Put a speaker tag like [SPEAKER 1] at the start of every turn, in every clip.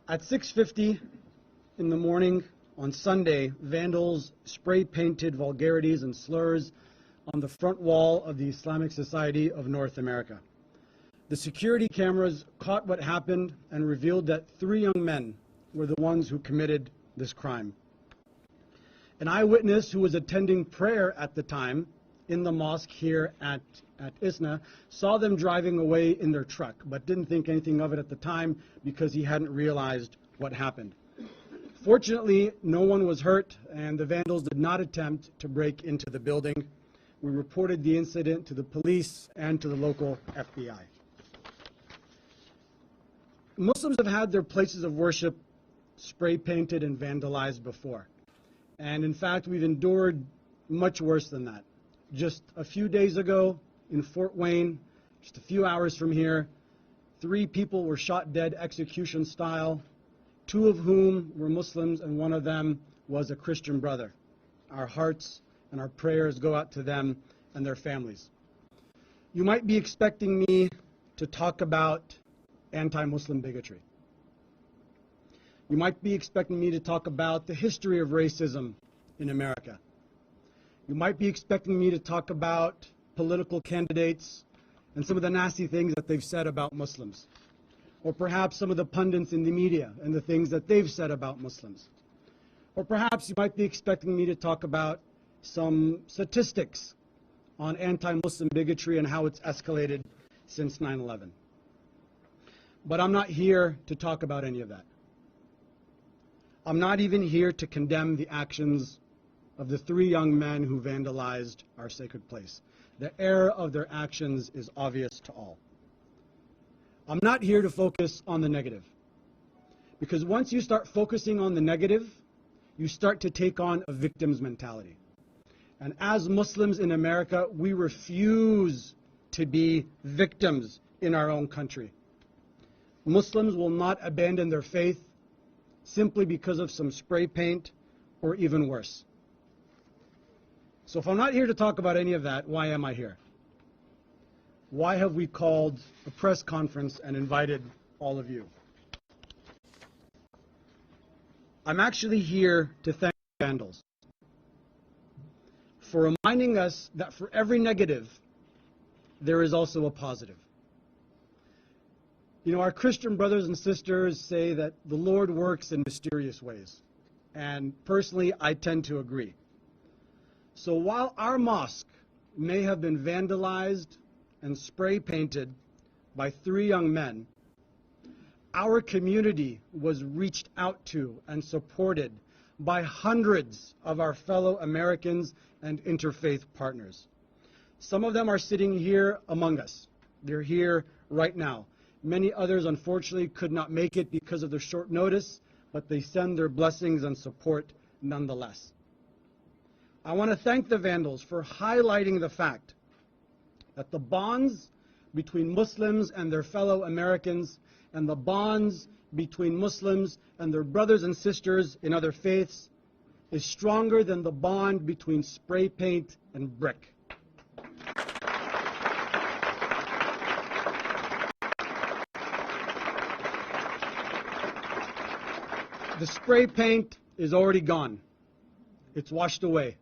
[SPEAKER 1] At 6:50 in the morning on Sunday, vandals spray-painted vulgarities and slurs on the front wall of the Islamic Society of North America. The security cameras caught what happened and revealed that 3 young men were the ones who committed this crime. An eyewitness who was attending prayer at the time in the mosque here at ISNA saw them driving away in their truck, but didn't think anything of it at the time because he hadn't realized what happened. Fortunately, no one was hurt, and the vandals did not attempt to break into the building. We reported the incident to the police and to the local FBI. Muslims have had their places of worship spray painted and vandalized before. And in fact, we've endured much worse than that. Just a few days ago in Fort Wayne, just a few hours from here, 3 people were shot dead execution style, 2 of whom were Muslims and 1 of them was a Christian brother. Our hearts and our prayers go out to them and their families. You might be expecting me to talk about anti-Muslim bigotry. You might be expecting me to talk about the history of racism in America. You might be expecting me to talk about political candidates and some of the nasty things that they've said about Muslims. Or perhaps some of the pundits in the media and the things that they've said about Muslims. Or perhaps you might be expecting me to talk about some statistics on anti-Muslim bigotry and how it's escalated since 9/11. But I'm not here to talk about any of that. I'm not even here to condemn the actions of the 3 young men who vandalized our sacred place. The error of their actions is obvious to all. I'm not here to focus on the negative, because once you start focusing on the negative, you start to take on a victim's mentality. And as Muslims in America, we refuse to be victims in our own country. Muslims will not abandon their faith simply because of some spray paint or even worse. So if I'm not here to talk about any of that, why am I here? Why have we called a press conference and invited all of you? I'm actually here to thank vandals for reminding us that for every negative, there is also a positive. You know, our Christian brothers and sisters say that the Lord works in mysterious ways. And personally, I tend to agree. So while our mosque may have been vandalized and spray painted by 3 young men, our community was reached out to and supported by hundreds of our fellow Americans and interfaith partners. Some of them are sitting here among us. They're here right now. Many others, unfortunately, could not make it because of their short notice, but they send their blessings and support nonetheless. I want to thank the vandals for highlighting the fact that the bonds between Muslims and their fellow Americans and the bonds between Muslims and their brothers and sisters in other faiths is stronger than the bond between spray paint and brick. The spray paint is already gone. It's washed away.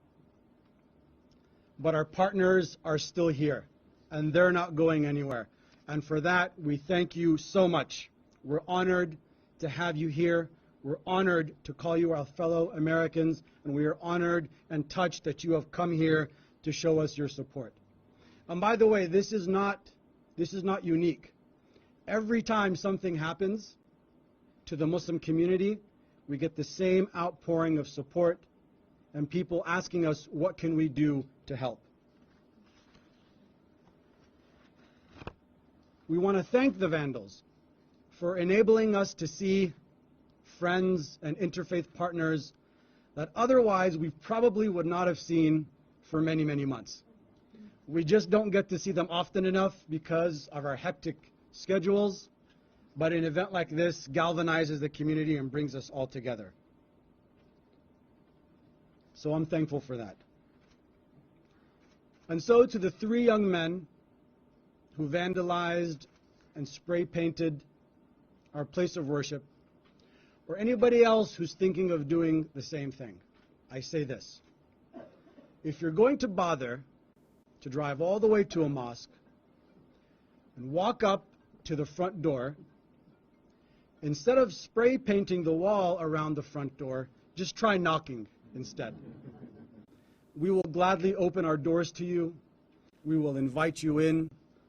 [SPEAKER 1] But our partners are still here, and they're not going anywhere. And for that, we thank you so much. We're honored to have you here. We're honored to call you our fellow Americans, and we are honored and touched that you have come here to show us your support. And by the way, this is not unique. Every time something happens to the Muslim community, we get the same outpouring of support and people asking us, what can we do to help? We want to thank the vandals for enabling us to see friends and interfaith partners that otherwise we probably would not have seen for many, many months. We just don't get to see them often enough because of our hectic schedules, but an event like this galvanizes the community and brings us all together. So I'm thankful for that. And so to the 3 young men who vandalized and spray painted our place of worship, or anybody else who's thinking of doing the same thing, I say this. If you're going to bother to drive all the way to a mosque and walk up to the front door, instead of spray painting the wall around the front door, just try knocking instead. We will gladly open our doors to you. We will invite you in.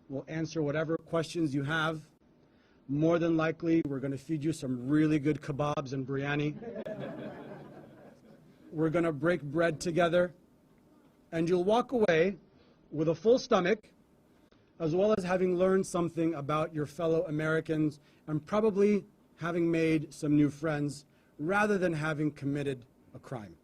[SPEAKER 1] We'll answer whatever questions you have. More than likely, we're going to feed you some really good kebabs and biryani. We're going to break bread together. And you'll walk away with a full stomach, as well as having learned something about your fellow Americans and probably having made some new friends rather than having committed a crime.